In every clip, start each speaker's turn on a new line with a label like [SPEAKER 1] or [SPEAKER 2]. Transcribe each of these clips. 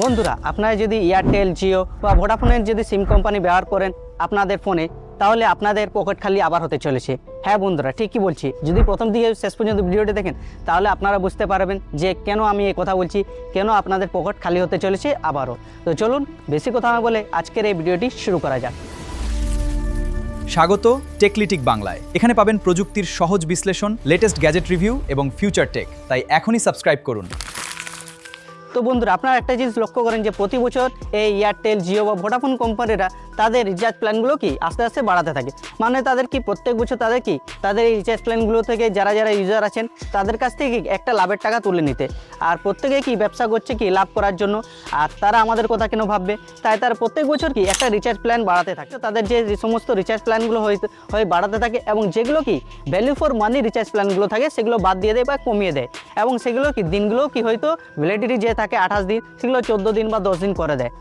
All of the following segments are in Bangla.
[SPEAKER 1] বন্ধুরা, আপনারা যদি এয়ারটেল, জিও বা ভোডাফোনের যদি সিম কোম্পানি ব্যবহার করেন আপনাদের ফোনে, তাহলে আপনাদের পকেট খালি আবার হতে চলেছে। হ্যাঁ বন্ধুরা, ঠিকই বলছি। যদি প্রথম দিকে শেষ পর্যন্ত ভিডিওটি দেখেন তাহলে আপনারা বুঝতে পারবেন যে কেন আমি এই কথা বলছি, কেন আপনাদের পকেট খালি হতে চলেছে আবারও। তো চলুন বেশি কথা না বলে আজকের এই ভিডিওটি শুরু করা যাক।
[SPEAKER 2] স্বাগত টেকলিটিক বাংলায়। এখানে পাবেন প্রযুক্তির সহজ বিশ্লেষণ, লেটেস্ট গ্যাজেট রিভিউ এবং ফিউচার টেক। তাই এখনই সাবস্ক্রাইব করুন।
[SPEAKER 1] তো বন্ধুরা, আপনারা একটা জিনিস লক্ষ্য করেন যে প্রতি বছর এই এয়ারটেল, জিও বা ভোডাফোন কোম্পানিরা তাদের রিচার্জ প্ল্যানগুলো কি আস্তে আস্তে বাড়াতে থাকে। মানে তাদের কি প্রত্যেক বছর তাদের এই রিচার্জ প্ল্যানগুলো থেকে যারা ইউজার আছেন তাদের কাছ থেকে একটা লাভের টাকা তুলে নিতে। আর প্রত্যেকে কি ব্যবসা করছে কি লাভ করার জন্য। আর তারা আমাদের কথা কেন ভাববে, তাই তারা প্রত্যেক বছর কি একটা রিচার্জ প্ল্যান বাড়াতে থাকে। তাদের যে সমস্ত রিচার্জ প্ল্যানগুলো হয়ে বাড়াতে থাকে এবং যেগুলো কি ভ্যালু ফর মানি রিচার্জ প্ল্যানগুলো থাকে সেগুলো বাদ দিয়ে দেয় বা কমিয়ে দেয়। এবং সেগুলো কি দিনগুলো কি হয়তো ভ্যালিডিটি যে থাকে 28 দিন, সেগুলো 14 দিন বা 10 দিন করে দেয়।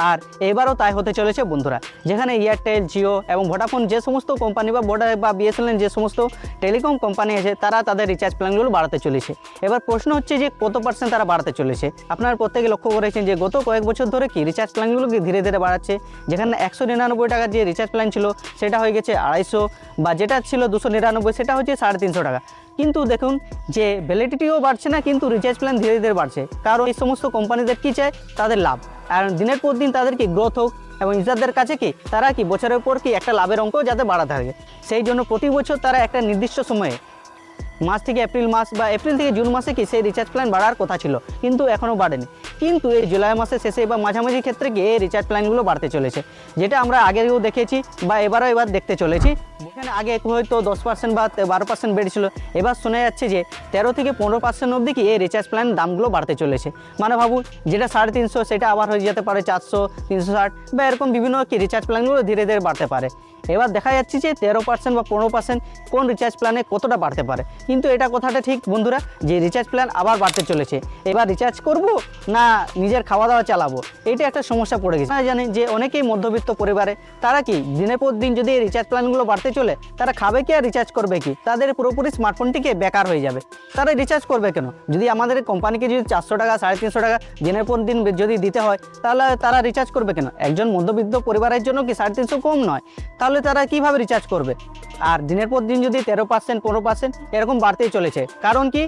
[SPEAKER 1] আর এবারও তাই হতে চলেছে বন্ধুরা, যেখানে এয়ারটেল, জিও এবং ভোডাফোন যে সমস্ত কোম্পানি বা বিএসএনএল যে সমস্ত টেলিকম কোম্পানি আছে তারা তাদের রিচার্জ প্ল্যানগুলো বাড়াতে চলেছে। এবার প্রশ্ন হচ্ছে যে কত % তারা বাড়াতে চলেছে। আপনারা প্রত্যেকে লক্ষ্য করেছেন যে গত কয়েক বছর ধরে কি রিচার্জ প্ল্যানগুলো কি ধীরে ধীরে বাড়াচ্ছে। যেখানে 199 টাকার যে রিচার্জ প্ল্যান ছিল সেটা হয়ে গেছে 250, বা যেটা ছিল 299 সেটা হচ্ছে 350 টাকা। কিন্তু দেখুন যে ভ্যালিডিটিও বাড়ছে না, কিন্তু রিচার্জ প্ল্যান ধীরে ধীরে বাড়ছে। কারণ এই সমস্ত কোম্পানিদের কী চায়, তাদের লাভ। আর দিনের পর দিন তাদের কি গ্রোথ হোক এবং ইউজারদের কাছে কি তারা কি বছরের পর কি একটা লাভের অঙ্ক যাতে বাড়াতে থাকে। সেই জন্য প্রতি বছর তারা একটা নির্দিষ্ট সময়ে মার্চ থেকে এপ্রিল মাস বা এপ্রিল থেকে জুন মাসে কি সেই রিচার্জ প্ল্যান বাড়ার কথা ছিল, কিন্তু এখনও বাড়েনি। কিন্তু এই জুলাই মাসের শেষে বা মাঝামাঝি ক্ষেত্রে কি এই রিচার্জ প্ল্যানগুলো বাড়তে চলেছে, যেটা আমরা আগেও দেখেছি বা এবার দেখতে চলেছি। এখানে আগে হয়তো 10% বা 12% বেড়েছিল, এবার শোনা যাচ্ছে যে 13 থেকে 15% অবধি কি এই রিচার্জ প্ল্যান দামগুলো বাড়তে চলেছে। মানে ভাবুন, যেটা 350 সেটা আবার হয়ে যেতে পারে 400, 360 বা এরকম বিভিন্ন কি রিচার্জ প্ল্যানগুলো ধীরে ধীরে বাড়তে পারে। এবার দেখা যাচ্ছে যে 13% বা 15% কোন রিচার্জ প্ল্যানে কতটা বাড়তে পারে। কিন্তু এটা কথাটা ঠিক বন্ধুরা, যে রিচার্জ প্ল্যান আবার বাড়তে চলেছে। এবার রিচার্জ করব না নিজের খাওয়া দাওয়া চালাবো, এইটা একটা সমস্যা পড়ে গেছে। আপনারা জানেন যে অনেকেই মধ্যবিত্ত পরিবারে, তারা কি দিনের পর দিন যদি এই রিচার্জ প্ল্যানগুলো বাড়তে চলে, তারা খাবে কি আর রিচার্জ করবে কি? তাদের পুরোপুরি স্মার্টফোনটিকে বেকার হয়ে যাবে। তারা রিচার্জ করবে কেন? যদি আমাদের কোম্পানিকে যদি 400 টাকা 350 টাকা দিনের পর দিন যদি দিতে হয়, তাহলে তারা রিচার্জ করবে কেন? একজন মধ্যবিত্ত পরিবারের জন্য কি 350 কম নয়? তাহলে তারা কিভাবে রিচার্জ করবে? আর দিনের পর দিন যদি 13%, 15% এরকম বাড়তেই চলেছে। কারণ কি,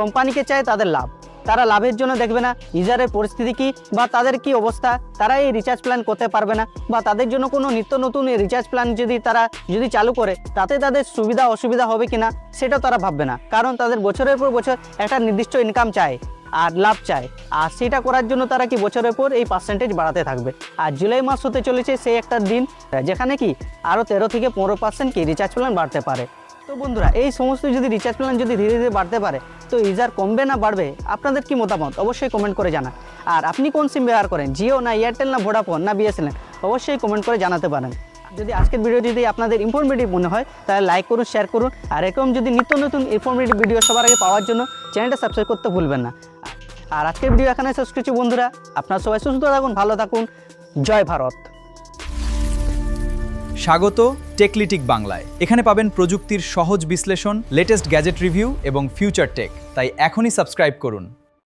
[SPEAKER 1] কোম্পানিকে চায় তাদের লাভ। তারা লাভের জন্য দেখবে না ইউজারের পরিস্থিতি কী বা তাদের কি অবস্থা, তারা এই রিচার্জ প্ল্যান করতে পারবে না। বা তাদের জন্য কোনো নিত্য নতুন রিচার্জ প্ল্যান তারা যদি চালু করে, তাতে তাদের সুবিধা অসুবিধা হবে কিনা সেটাও তারা ভাববে না। কারণ তাদের বছরের পর বছর একটা নির্দিষ্ট ইনকাম চায় আর লাভ চায়। আর সেটা করার জন্য তারা কি বছরের পর এই পার্সেন্টেজ বাড়াতে থাকবে। আর জুলাই মাস হতে চলেছে সেই একটা দিন যেখানে কি আরও 13 থেকে 15% কি রিচার্জ প্ল্যান বাড়তে পারে। তো বন্ধুরা, এই সমস্ত যদি রিচার্জ প্ল্যান যদি ধীরে ধীরে বাড়তে পারে, তো ইউজার কমবে না বাড়বে? আপনাদের কি মতামত অবশ্যই কমেন্ট করে জানান। আর আপনি কোন সিম ব্যবহার করেন, জিও না এয়ারটেল না ভোডাফোন না বিএসএনএল, অবশ্যই কমেন্ট করে জানাতে পারেন। যদি আজকের ভিডিও যদি আপনাদের ইনফরমেটিভ মনে হয় তাহলে লাইক করুন, শেয়ার করুন। আর এরকম যদি নিত্য নতুন ইনফরমেটিভ ভিডিও সবার আগে পাওয়ার জন্য চ্যানেলটা সাবস্ক্রাইব করতে ভুলবেন না। আর আজকের ভিডিও এখানে শেষ করছি বন্ধুরা। আপনারা সবাই সুস্থ থাকুন, ভালো থাকুন। জয় ভারত।
[SPEAKER 2] স্বাগত টেকলিটিক বাংলায়। এখানে পাবেন প্রযুক্তির সহজ বিশ্লেষণ, লেটেস্ট গ্যাজেট রিভিউ এবং ফিউচার টেক। তাই এখনই সাবস্ক্রাইব করুন।